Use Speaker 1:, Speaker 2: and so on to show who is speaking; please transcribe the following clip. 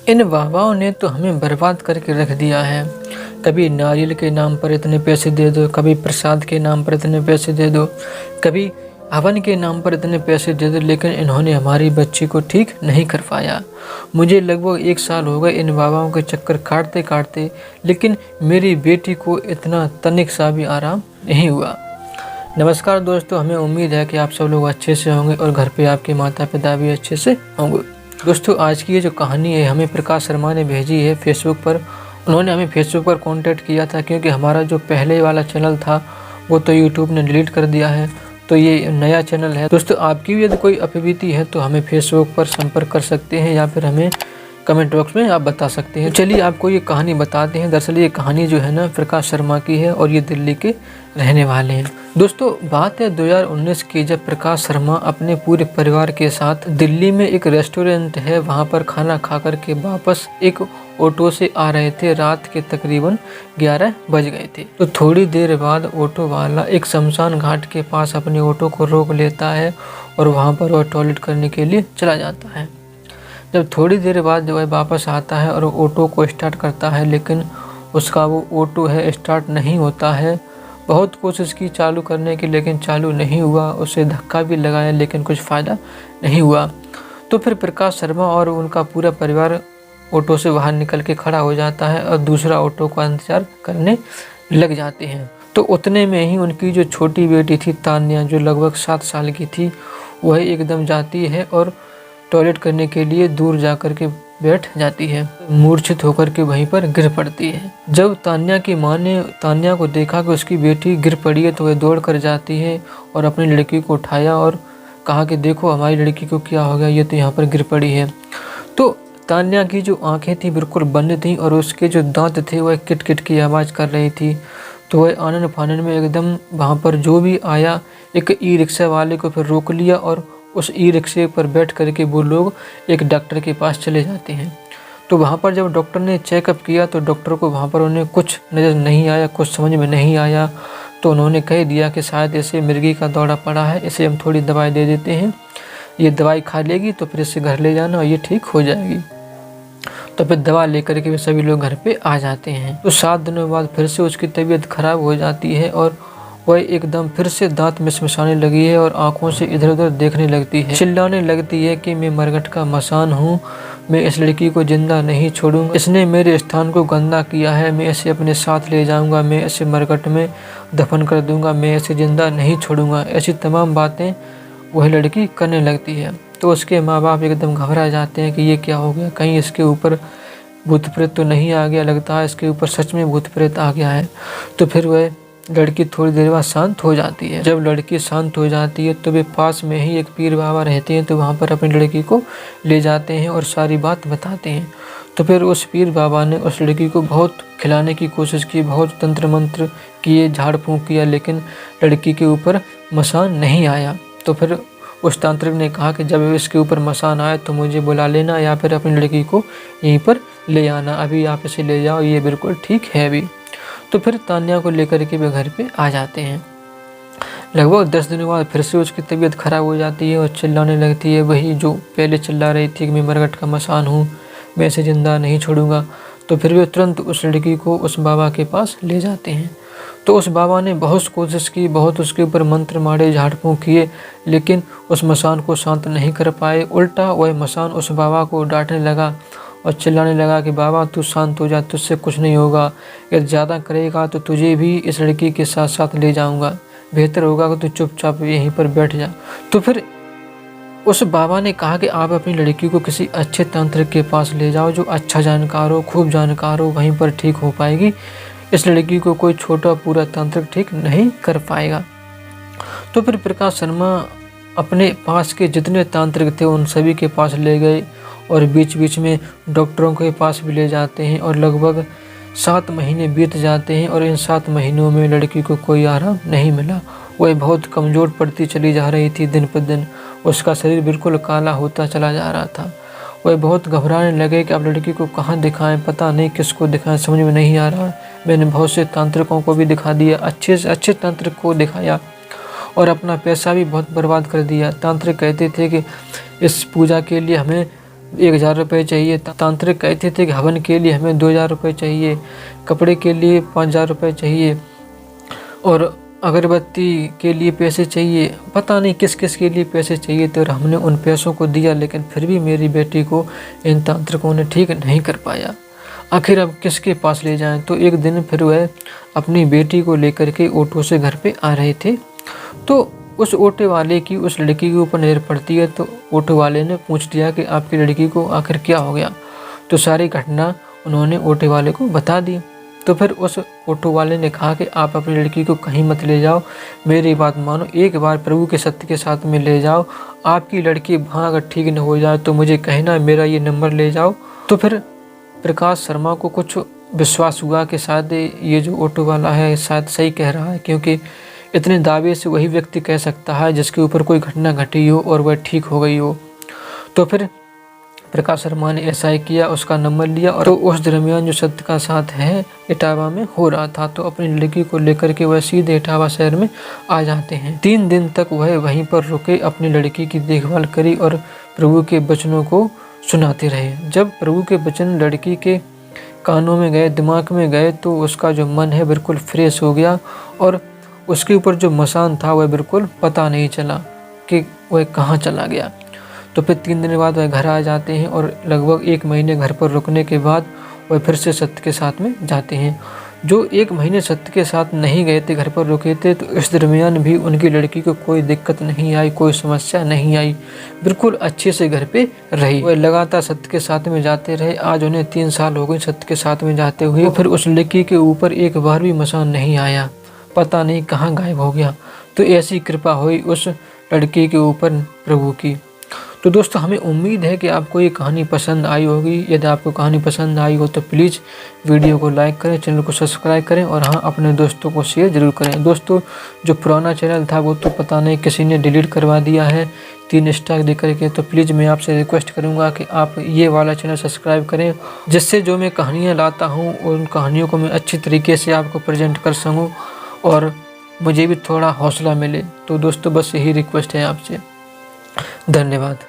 Speaker 1: इन बाबाओं ने तो हमें बर्बाद करके रख दिया है। कभी नारियल के नाम पर इतने पैसे दे दो, कभी प्रसाद के नाम पर इतने पैसे दे दो, कभी हवन के नाम पर इतने पैसे दे दो, लेकिन इन्होंने हमारी बच्ची को ठीक नहीं कर पाया। मुझे लगभग 1 साल हो गए इन बाबाओं के चक्कर काटते काटते, लेकिन मेरी बेटी को इतना तनिक सा भी आराम नहीं हुआ। नमस्कार दोस्तों, हमें उम्मीद है कि आप सब लोग अच्छे से होंगे और घर पे आपके माता पिता भी अच्छे से होंगे। दोस्तों, आज की ये जो कहानी है हमें प्रकाश शर्मा ने भेजी है फेसबुक पर। उन्होंने हमें फेसबुक पर कांटेक्ट किया था क्योंकि हमारा जो पहले वाला चैनल था वो तो यूट्यूब ने डिलीट कर दिया है, तो ये नया चैनल है। दोस्तों, आपकी भी यदि कोई अपीति है तो हमें फेसबुक पर संपर्क कर सकते हैं या फिर हमें कमेंट बॉक्स में आप बता सकते हैं। चलिए आपको ये कहानी बताते हैं। दरअसल ये कहानी जो है ना प्रकाश शर्मा की है और ये दिल्ली के रहने वाले हैं। दोस्तों, बात है 2019 की, जब प्रकाश शर्मा अपने पूरे परिवार के साथ दिल्ली में एक रेस्टोरेंट है वहाँ पर खाना खा कर के वापस एक ऑटो से आ रहे थे। रात के तकरीबन 11 बज गए थे। तो थोड़ी देर बाद ऑटो वाला एक शमशान घाट के पास अपने ऑटो को रोक लेता है और वहाँ पर वह टॉयलेट करने के लिए चला जाता है। जब थोड़ी देर बाद जब वह वापस आता है और ऑटो को स्टार्ट करता है, लेकिन उसका वो ऑटो है स्टार्ट नहीं होता है। बहुत कोशिश की चालू करने की, लेकिन चालू नहीं हुआ। उसे धक्का भी लगाया लेकिन कुछ फ़ायदा नहीं हुआ। तो फिर प्रकाश शर्मा और उनका पूरा परिवार ऑटो से बाहर निकल के खड़ा हो जाता है और दूसरा ऑटो का इंतज़ार करने लग जाते हैं। तो उतने में ही उनकी जो छोटी बेटी थी तान्या, जो लगभग 7 साल की थी, वह एकदम जाती है और टॉयलेट करने के लिए दूर जाकर के बैठ जाती है। मूर्छित होकर के वहीं पर गिर पड़ती है। जब तान्या की माँ ने तान्या को देखा कि उसकी बेटी गिर पड़ी है तो वह दौड़ कर जाती है और अपनी लड़की को उठाया और कहा कि देखो हमारी लड़की को क्या हो गया, ये तो यहाँ पर गिर पड़ी है। तो तान्या की जो आंखें थी बिल्कुल बंद थी और उसके जो दांत थे वह किट किट की आवाज़ कर रही थी। तो वह आनन फानन में एकदम वहाँ पर जो भी आया एक ई रिक्शा वाले को फिर रोक लिया और उस ई रिक्शे पर बैठ करके वो लोग एक डॉक्टर के पास चले जाते हैं। तो वहाँ पर जब डॉक्टर ने चेकअप किया तो डॉक्टर को वहाँ पर उन्हें कुछ नज़र नहीं आया, कुछ समझ में नहीं आया। तो उन्होंने कह दिया कि शायद इसे मिर्गी का दौरा पड़ा है, इसे हम थोड़ी दवाई दे देते हैं, ये दवाई खा लेगी तो फिर इसे घर ले जाना और ये ठीक हो जाएगी। तो फिर दवा लेकर के वे सभी लोग घर पे आ जाते हैं। तो 7 दिनों बाद फिर से उसकी तबीयत खराब हो जाती है और वह एकदम फिर से दांत मिसमिसाने लगी है और आंखों से इधर उधर देखने लगती है। चिल्लाने लगती है कि मैं मरघट का मसान हूँ, मैं इस लड़की को जिंदा नहीं छोड़ूंगा, इसने मेरे स्थान को गंदा किया है, मैं इसे अपने साथ ले जाऊंगा, मैं इसे मरघट में दफन कर दूंगा, मैं इसे जिंदा नहीं छोड़ूंगा। ऐसी तमाम बातें वह लड़की करने लगती है। तो उसके माँ बाप एकदम घबरा जाते हैं कि ये क्या हो गया, कहीं इसके ऊपर भूत प्रेत तो नहीं आ गया, लगता है इसके ऊपर सच में भूत प्रेत आ गया है। तो फिर वह लड़की थोड़ी देर बाद शांत हो जाती है। जब लड़की शांत हो जाती है तो वे पास में ही एक पीर बाबा रहते हैं, तो वहाँ पर अपनी लड़की को ले जाते हैं और सारी बात बताते हैं। तो फिर उस पीर बाबा ने उस लड़की को बहुत खिलाने की कोशिश की, बहुत तंत्र मंत्र किए, झाड़ फूँक किया, लेकिन लड़की के ऊपर मसान नहीं आया। तो फिर उस तांत्रिक ने कहा कि जब इसके ऊपर मसान आए तो मुझे बुला लेना या फिर अपनी लड़की को यहीं पर ले आना, अभी आप इसे ले जाओ, ये बिल्कुल ठीक है अभी। तो फिर तान्या को लेकर के वे घर पे आ जाते हैं। लगभग 10 दिनों बाद फिर से उसकी तबीयत खराब हो जाती है और चिल्लाने लगती है, वही जो पहले चिल्ला रही थी कि मैं मरघट का मसान हूँ, मैं इसे जिंदा नहीं छोड़ूंगा। तो फिर वे तुरंत उस लड़की को उस बाबा के पास ले जाते हैं। तो उस बाबा ने बहुत कोशिश की, बहुत उसके ऊपर मंत्र मारे, झाड़ फूँक किए, लेकिन उस मसान को शांत नहीं कर पाए। उल्टा वह मसान उस बाबा को डांटने लगा और चिल्लाने लगा कि बाबा तू शांत हो जा, तुझसे कुछ नहीं होगा, अगर ज़्यादा करेगा तो तुझे भी इस लड़की के साथ साथ ले जाऊंगा, बेहतर होगा कि तू चुपचाप यहीं पर बैठ जा। तो फिर उस बाबा ने कहा कि आप अपनी लड़की को किसी अच्छे तांत्रिक के पास ले जाओ जो अच्छा जानकार हो, खूब जानकार हो, वहीं पर ठीक हो पाएगी। इस लड़की को कोई छोटा पूरा तांत्रिक ठीक नहीं कर पाएगा। तो फिर प्रकाश शर्मा अपने पास के जितने तांत्रिक थे उन सभी के पास ले गए और बीच बीच में डॉक्टरों के पास भी ले जाते हैं और लगभग 7 महीने बीत जाते हैं और इन 7 महीनों में लड़की को कोई आराम नहीं मिला। वह बहुत कमज़ोर पड़ती चली जा रही थी, दिन पर दिन उसका शरीर बिल्कुल काला होता चला जा रहा था। वह बहुत घबराने लगे कि अब लड़की को कहाँ दिखाएं, पता नहीं किसको दिखाएं, समझ में नहीं आ रहा। मैंने बहुत से तांत्रिकों को भी दिखा दिया, अच्छे से अच्छे तांत्रिक को दिखाया और अपना पैसा भी बहुत बर्बाद कर दिया। तांत्रिक कहते थे कि इस पूजा के लिए हमें 1000 रुपये चाहिए। तांत्रिक कहते थे कि हवन के लिए हमें 2000 रुपये चाहिए, कपड़े के लिए 5000 रुपये चाहिए और अगरबत्ती के लिए पैसे चाहिए, पता नहीं किस किस के लिए पैसे चाहिए थे। और हमने उन पैसों को दिया, लेकिन फिर भी मेरी बेटी को इन तांत्रिकों ने ठीक नहीं कर पाया। आखिर अब किसके पास ले जाएं? तो एक दिन फिर वह अपनी बेटी को लेकर के ऑटो से घर पे आ रहे थे, तो उस ऑटो वाले की उस लड़की के ऊपर नज़र पड़ती है। तो ऑटो वाले ने पूछ लिया कि आपकी लड़की को आखिर क्या हो गया। तो सारी घटना उन्होंने ऑटो वाले को बता दी। तो फिर उस ऑटो वाले ने कहा कि आप अपनी लड़की को कहीं मत ले जाओ, मेरी बात मानो, एक बार प्रभु के सत्य के साथ में ले जाओ। आपकी लड़की वहाँ अगर ठीक न हो जाए तो मुझे कहना, मेरा ये नंबर ले जाओ। तो फिर प्रकाश शर्मा को कुछ विश्वास हुआ कि शायद ये जो ऑटो वाला है शायद सही कह रहा है, क्योंकि इतने दावे से वही व्यक्ति कह सकता है जिसके ऊपर कोई घटना घटी हो और वह ठीक हो गई हो। तो फिर प्रकाश शर्मा ने ऐसा ही किया, उसका नंबर लिया और तो उस दरमियान जो सत्य का साथ है इटावा में हो रहा था, तो अपनी लड़की को लेकर के वह सीधे इटावा शहर में आ जाते हैं। 3 दिन तक वह वहीं पर रुके, अपनी लड़की की देखभाल करी और प्रभु के वचनों को सुनाते रहे। जब प्रभु के वचन लड़की के कानों में गए, दिमाग में गए, तो उसका जो मन है बिल्कुल फ्रेश हो गया और उसके ऊपर जो मसान था वह बिल्कुल पता नहीं चला कि वह कहाँ चला गया। तो फिर 3 दिन बाद वह घर आ जाते हैं और लगभग 1 महीने घर पर रुकने के बाद वह फिर से सत्य के साथ में जाते हैं। जो 1 महीने सत्य के साथ नहीं गए थे, घर पर रुके थे, तो इस दरमियान भी उनकी लड़की को कोई दिक्कत नहीं आई, कोई समस्या नहीं आई, बिल्कुल अच्छे से घर पे रही। वह लगातार सत्य के साथ में जाते रहे। आज उन्हें 3 साल हो गए सत्य के साथ में जाते हुए। तो फिर उस लड़की के ऊपर एक बार भी मसान नहीं आया, पता नहीं कहाँ गायब हो गया। तो ऐसी कृपा हुई उस लड़की के ऊपर प्रभु की। तो दोस्तों, हमें उम्मीद है कि आपको ये कहानी पसंद आई होगी। यदि आपको कहानी पसंद आई हो तो प्लीज़ वीडियो को लाइक करें, चैनल को सब्सक्राइब करें और हाँ, अपने दोस्तों को शेयर ज़रूर करें। दोस्तों, जो पुराना चैनल था वो तो पता नहीं किसी ने डिलीट करवा दिया है 3 स्टार दे करके। तो प्लीज़ मैं आपसे रिक्वेस्ट करूँगा कि आप ये वाला चैनल सब्सक्राइब करें, जिससे जो मैं कहानियाँ लाता हूँ उन कहानियों को मैं अच्छी तरीके से आपको प्रेजेंट कर सकूँ और मुझे भी थोड़ा हौसला मिले। तो दोस्तों, बस यही रिक्वेस्ट है आपसे। धन्यवाद।